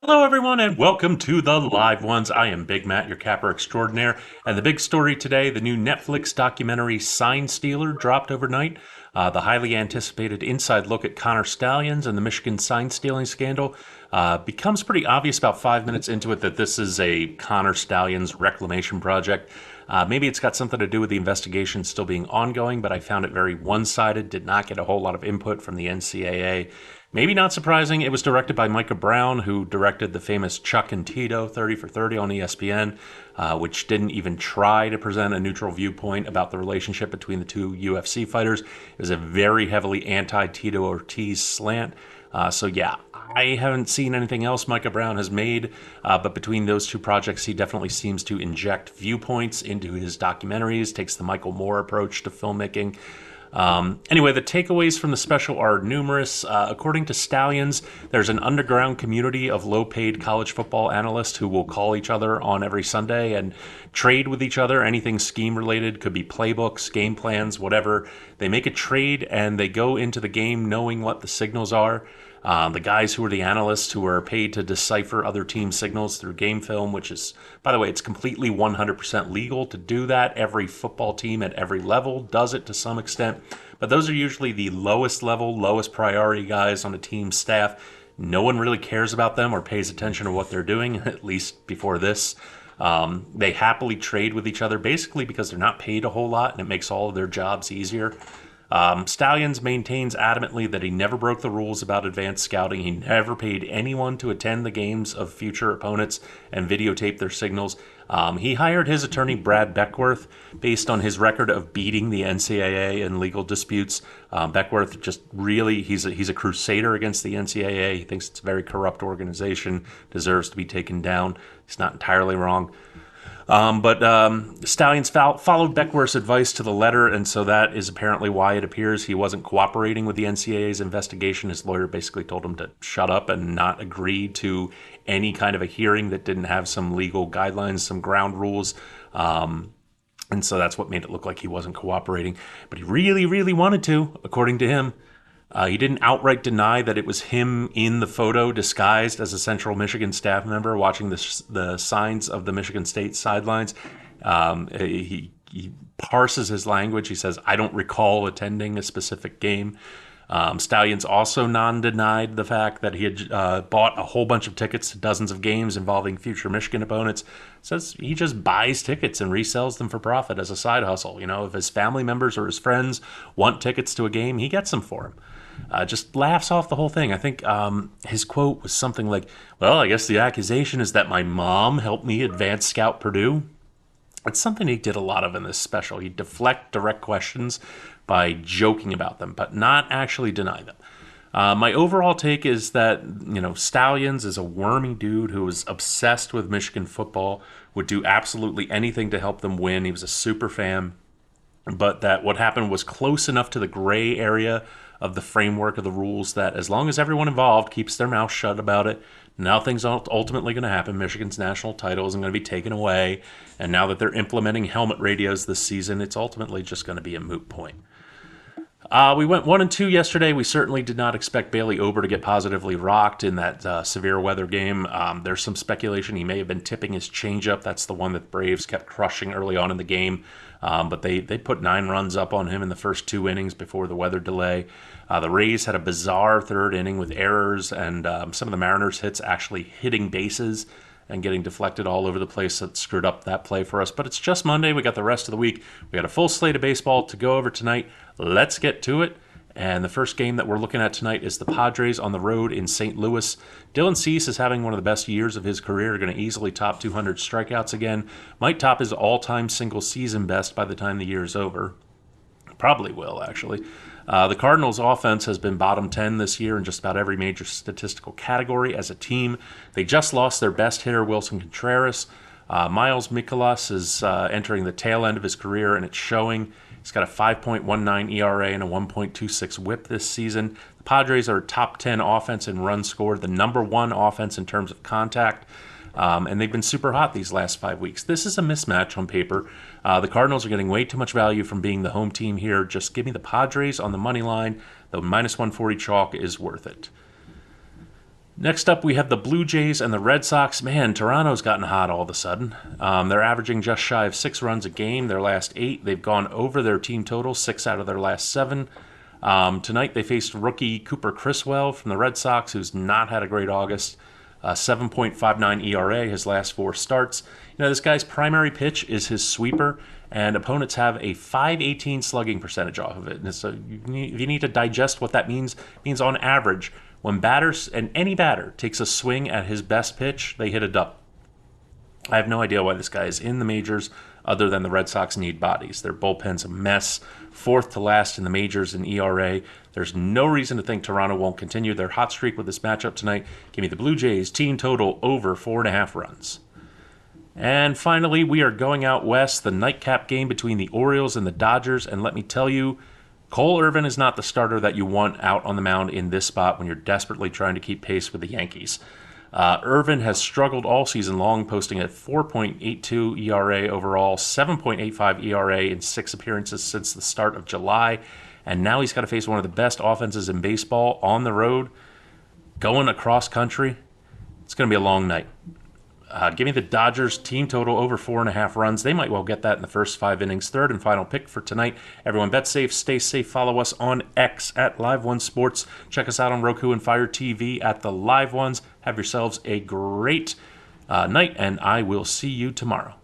Hello, everyone, and welcome to the Live Ones. I am Big Matt, your capper extraordinaire. And the big story today, the new Netflix documentary Sign Stealer dropped overnight. The highly anticipated inside look at Connor Stallions and the Michigan sign stealing scandal becomes pretty obvious about 5 minutes into it that this is a Connor Stallions reclamation project. Maybe it's got something to do with the investigation still being ongoing, but I found it very one-sided, did not get a whole lot of input from the NCAA. Maybe not surprising, it was directed by Micah Brown, who directed the famous Chuck and Tito 30 for 30 on ESPN, which didn't even try to present a neutral viewpoint about the relationship between the two UFC fighters. It was a very heavily anti-Tito Ortiz slant. So I haven't seen anything else Micah Brown has made, but between those two projects, he definitely seems to inject viewpoints into his documentaries, takes the Michael Moore approach to filmmaking. Anyway, the takeaways from the special are numerous. According to Stallions, there's an underground community of low-paid college football analysts who will call each other on every Sunday and trade with each other. Anything scheme-related, could be playbooks, game plans, whatever. They make a trade and they go into the game knowing what the signals are. The guys who are the analysts who are paid to decipher other team signals through game film, which is, by the way, it's completely 100% legal to do that. Every football team at every level does it to some extent. But those are usually the lowest level, lowest priority guys on a team's staff. No one really cares about them or pays attention to what they're doing, at least before this. They happily trade with each other basically because they're not paid a whole lot and it makes all of their jobs easier. Stallions maintains adamantly that he never broke the rules about advanced scouting. He never paid anyone to attend the games of future opponents and videotape their signals. He hired his attorney, Brad Beckworth, based on his record of beating the NCAA in legal disputes. Beckworth just really, he's a crusader against the NCAA. He thinks it's a very corrupt organization, deserves to be taken down. He's not entirely wrong. But Stallions followed Beckworth's advice to the letter, and so that is apparently why it appears he wasn't cooperating with the NCAA's investigation. His lawyer basically told him to shut up and not agree to any kind of a hearing that didn't have some legal guidelines, some ground rules. And so that's what made it look like he wasn't cooperating. But he really, really wanted to, according to him. He didn't outright deny that it was him in the photo disguised as a Central Michigan staff member watching the signs of the Michigan State sidelines. He parses his language. He says, I don't recall attending a specific game. Stallions also non-denied the fact that he had bought a whole bunch of tickets to dozens of games involving future Michigan opponents. Says he just buys tickets and resells them for profit as a side hustle. You know, if his family members or his friends want tickets to a game, he gets them for them. Just laughs off the whole thing. I think his quote was something like, well, I guess the accusation is that my mom helped me advance scout Purdue. It's something he did a lot of in this special. He'd deflect direct questions by joking about them, but not actually deny them. My overall take is that, Stallions is a wormy dude who was obsessed with Michigan football, would do absolutely anything to help them win. He was a super fan, but that what happened was close enough to the gray area of the framework of the rules that as long as everyone involved keeps their mouth shut about it, nothing's ultimately going to happen. Michigan's national title isn't going to be taken away. And now that they're implementing helmet radios this season, it's ultimately just going to be a moot point. We went 1-2 yesterday. We certainly did not expect Bailey Ober to get positively rocked in that severe weather game. There's some speculation he may have been tipping his changeup. That's the one that the Braves kept crushing early on in the game. But they put 9 runs up on him in the first 2 innings before the weather delay. The Rays had a bizarre third inning with errors and some of the Mariners' hits actually hitting bases and getting deflected all over the place. That screwed up that play for us. But it's just Monday. We got the rest of the week. We got a full slate of baseball to go over tonight. Let's get to it. And the first game that we're looking at tonight is the Padres on the road in St. Louis. Dylan Cease is having one of the best years of his career, going to easily top 200 strikeouts again. Might top his all-time single-season best by the time the year is over. Probably will, actually. The Cardinals' offense has been bottom 10 this year in just about every major statistical category as a team. They just lost their best hitter, Wilson Contreras. Miles Mikolas is entering the tail end of his career, and it's showing. He's got a 5.19 ERA and a 1.26 whip this season. The Padres are top 10 offense in runs scored, the number 1 offense in terms of contact. And they've been super hot these last 5 weeks. This is a mismatch on paper. The Cardinals are getting way too much value from being the home team here. Just give me the Padres on the money line. The minus 140 chalk is worth it. Next up, we have the Blue Jays and the Red Sox. Man, Toronto's gotten hot all of a sudden. They're averaging just shy of 6 runs a game. Their last 8, they've gone over their team total, 6 out of their last 7. Tonight, they faced rookie Cooper Criswell from the Red Sox, who's not had a great August. 7.59 ERA his last 4 starts. This guy's primary pitch is his sweeper, and opponents have a .518 slugging percentage off of it. And so if you need to digest what that means, it means on average, when batters, and any batter, takes a swing at his best pitch, they hit a double. I have no idea why this guy is in the majors other than the Red Sox need bodies. Their bullpen's a mess, 4th to last in the majors in ERA. There's no reason to think Toronto won't continue their hot streak with this matchup tonight. Give me the Blue Jays team total over 4.5 runs. And finally, we are going out west, the nightcap game between the Orioles and the Dodgers. And let me tell you, Cole Irvin is not the starter that you want out on the mound in this spot when you're desperately trying to keep pace with the Yankees. Irvin has struggled all season long, posting a 4.82 ERA overall, 7.85 ERA in 6 appearances since the start of July. And now he's got to face one of the best offenses in baseball on the road, going across country. It's going to be a long night. Give me the Dodgers team total over 4.5 runs. They might well get that in the first 5 innings. Third and final pick for tonight. Everyone bet safe, stay safe. Follow us on X at Live One Sports. Check us out on Roku and Fire TV at the Live Ones. Have yourselves a great night, and I will see you tomorrow.